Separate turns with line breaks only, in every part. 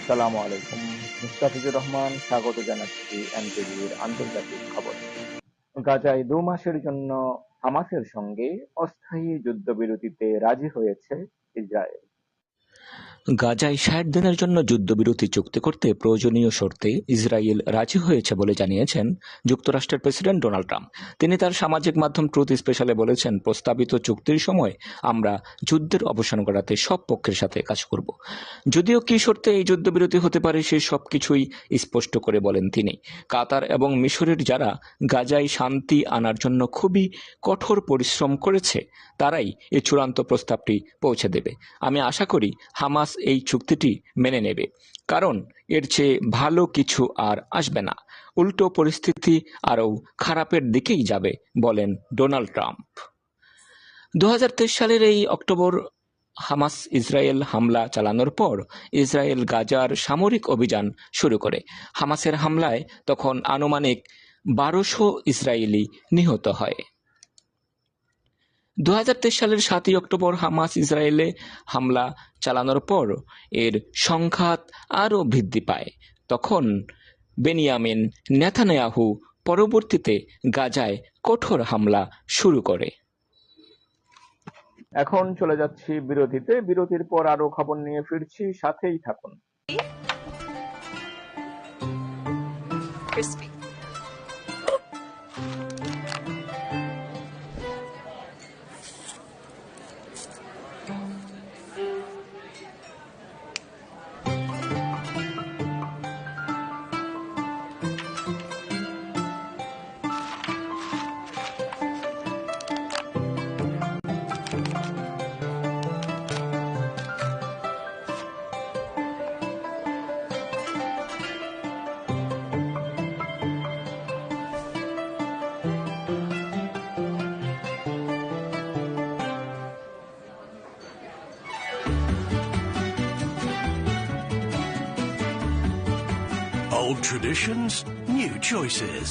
আসসালামু আলাইকুম। মুস্তাফিজুর রহমান স্বাগত জানাচ্ছি এনটিভির আন্তর্জাতিক খবর। গাজায় 2 মাসের জন্য হামাসের সঙ্গে অস্থায়ী যুদ্ধবিরতিতে রাজি হয়েছে ইসরায়েল।
গাজায় ৬০ দিনের জন্য যুদ্ধবিরতি চুক্তি করতে প্রয়োজনীয় শর্তে ইসরায়েল রাজি হয়েছে বলে জানিয়েছেন যুক্তরাষ্ট্রের প্রেসিডেন্ট ডোনাল্ড ট্রাম্প। তিনি তার সামাজিক মাধ্যম ট্রুথ স্পেশালে বলেছেন, প্রস্তাবিত চুক্তির সময় আমরা যুদ্ধের অবসান ঘটাতে সব পক্ষের সাথে কাজ করব। যদিও কি শর্তে এই যুদ্ধবিরতি হতে পারে সে সবকিছুই স্পষ্ট করে বলেন তিনি। কাতার এবং মিশরের যারা গাজায় শান্তি আনার জন্য খুবই কঠোর পরিশ্রম করেছে তারাই এই চূড়ান্ত প্রস্তাবটি পৌঁছে দেবে। আমি আশা করি হামাস এই চুক্তিটি মেনে নেবে, কারণ এর চেয়ে ভালো কিছু আর আসবে না। উল্টো পরিস্থিতি আরও খারাপের দিকেই যাবে, বলেন ডোনাল্ড ট্রাম্প। 2023 সালের এই অক্টোবর হামাস ইসরায়েল হামলা চালানোর পর ইসরায়েল গাজার সামরিক অভিযান শুরু করে। হামাসের হামলায় তখন আনুমানিক 1200 ইসরায়েলি নিহত হয়। 2023 সালের 7 অক্টোবর হামাস ইসরায়েলে হামলা চালানোর পর এর সংঘাত আরও বৃদ্ধি পায়। তখন বেনিয়ামিন নেতানিয়াহু পরবর্তীতে গাজায় কঠোর হামলা শুরু করে।
এখন চলে যাচ্ছি বিরতিতে। বিরতির পর আরো খবর নিয়ে ফিরছি, সাথেই থাকুন।
Crispy.
Old traditions, new choices.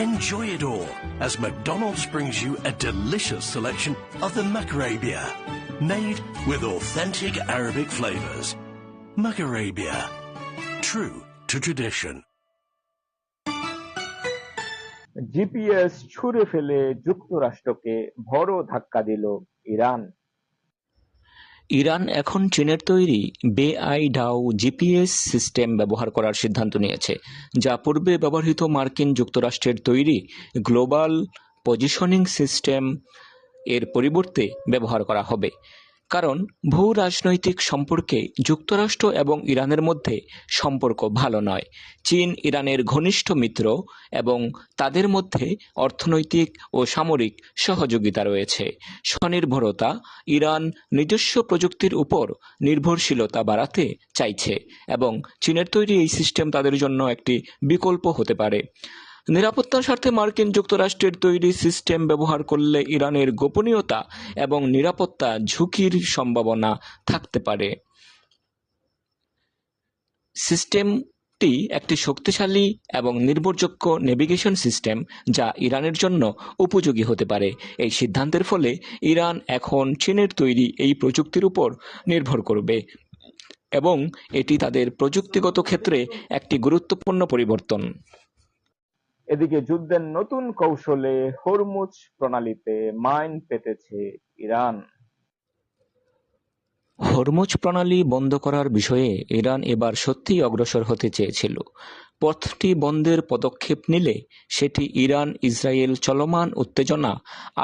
Enjoy it all as McDonald's brings you a delicious selection of the Macarabia, made with authentic Arabic flavors. Macarabia, true to tradition.
GPS ছুঁড়ে ফেলে যুক্তরাষ্ট্রকে বড় ধাক্কা দিল ইরান।
ইরান এখন চীনের তৈরি বেআইডাও জিপিএস সিস্টেম ব্যবহার করার সিদ্ধান্ত নিয়েছে, যা পূর্বে ব্যবহৃত মার্কিন যুক্তরাষ্ট্রের তৈরি গ্লোবাল পজিশনিং সিস্টেম এর পরিবর্তে ব্যবহার করা হবে। কারণ ভূ রাজনৈতিক সম্পর্কে যুক্তরাষ্ট্র এবং ইরানের মধ্যে সম্পর্ক ভালো নয়। চীন ইরানের ঘনিষ্ঠ মিত্র এবং তাদের মধ্যে অর্থনৈতিক ও সামরিক সহযোগিতা রয়েছে। স্বনির্ভরতা ইরান নিজস্ব প্রযুক্তির উপর নির্ভরশীলতা বাড়াতে চাইছে এবং চীনের তৈরি এই সিস্টেম তাদের জন্য একটি বিকল্প হতে পারে। নিরাপত্তার স্বার্থে মার্কিন যুক্তরাষ্ট্রের তৈরি সিস্টেম ব্যবহার করলে ইরানের গোপনীয়তা এবং নিরাপত্তা ঝুঁকির সম্ভাবনা থাকতে পারে। সিস্টেমটি একটি শক্তিশালী এবং নির্ভরযোগ্য নেভিগেশন সিস্টেম যা ইরানের জন্য উপযোগী হতে পারে। এই সিদ্ধান্তের ফলে ইরান এখন চীনের তৈরি এই প্রযুক্তির উপর নির্ভর করবে এবং এটি তাদের প্রযুক্তিগত ক্ষেত্রে একটি গুরুত্বপূর্ণ পরিবর্তন।
এদিকে যুদ্ধের নতুন কৌশলে হরমুজ প্রণালীতে মাইন পেতেছে ইরান।
হরমুজ প্রণালী বন্ধ করার বিষয়ে ইরান এবার সত্যিই অগ্রসর হতে চেয়েছিল। পথটি বন্ধের পদক্ষেপ নিলে সেটি ইরান ইসরায়েল চলমান উত্তেজনা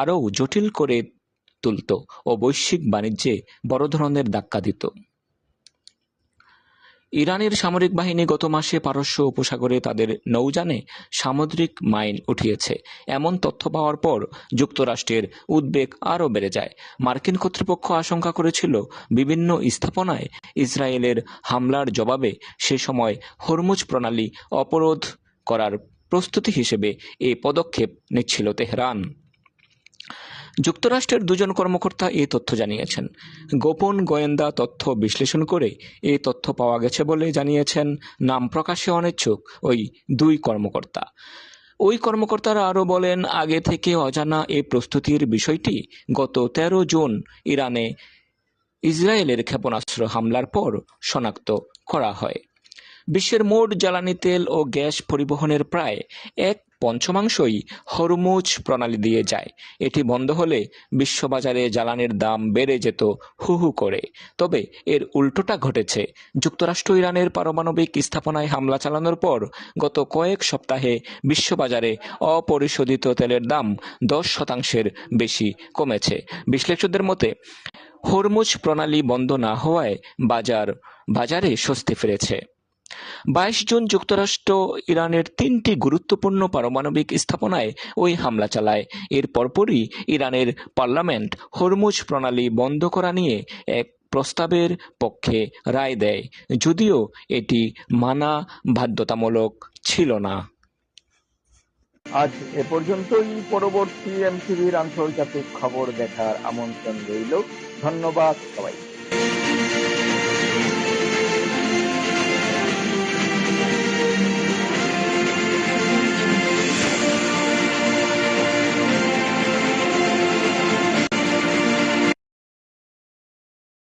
আরও জটিল করে তুলত ও বৈশ্বিক বাণিজ্যে বড় ধরনের ধাক্কা দিত। ইরানের সামরিক বাহিনী গত মাসে পারস্য উপসাগরে তাদের নৌযানে সামুদ্রিক মাইন উঠিয়েছে। এমন তথ্য পাওয়ার পর যুক্তরাষ্ট্রের উদ্বেগ আরও বেড়ে যায়। মার্কিন কর্তৃপক্ষ আশঙ্কা করেছিল বিভিন্ন স্থাপনায় ইসরায়েলের হামলার জবাবে সে সময় হরমুজ প্রণালী অবরোধ করার প্রস্তুতি হিসেবে এই পদক্ষেপ নিচ্ছিল তেহরান। যুক্তরাষ্ট্রের দুজন কর্মকর্তা এই তথ্য জানিয়েছেন। গোপন গোয়েন্দা তথ্য বিশ্লেষণ করে এই তথ্য পাওয়া গেছে বলে জানিয়েছেন নাম প্রকাশে অনিচ্ছুক ওই দুই কর্মকর্তা। ওই কর্মকর্তারা আরও বলেন, আগে থেকে অজানা এই প্রস্তুতির বিষয়টি গত 13 জুন ইরানে ইসরায়েলের ক্ষেপণাস্ত্র হামলার পর শনাক্ত করা হয়। বিশ্বের মোট জ্বালানি তেল ও গ্যাস পরিবহনের প্রায় 1/5 হরমুজ প্রণালী দিয়ে যায়। এটি বন্ধ হলে বিশ্ববাজারে জ্বালানির দাম বেড়ে যেত হু হু করে। তবে এর উল্টোটা ঘটেছে। যুক্তরাষ্ট্র ইরানের পারমাণবিক স্থাপনায় হামলা চালানোর পর গত কয়েক সপ্তাহে বিশ্ববাজারে অপরিশোধিত তেলের দাম 10% বেশি কমেছে। বিশ্লেষকদের মতে হরমুজ প্রণালী বন্ধ না হওয়ায় বাজারে স্বস্তি ফিরেছে। 22 জুন যুক্তরাষ্ট্র ইরানের 3টি গুরুত্বপূর্ণ পারমাণবিক স্থাপনায় ওই হামলা চালায়। এর পরপরই ইরানের পার্লামেন্ট হরমুজ প্রণালী বন্ধ করা নিয়ে এক প্রস্তাবের পক্ষে রায় দেয়, যদিও এটি মানা বাধ্যতামূলক ছিল না।
আজ এ পর্যন্তই। পরবর্তী এমটিভির আন্তর্জাতিক খবর দেখার আমন্ত্রণ রইল। ধন্যবাদ সবাই।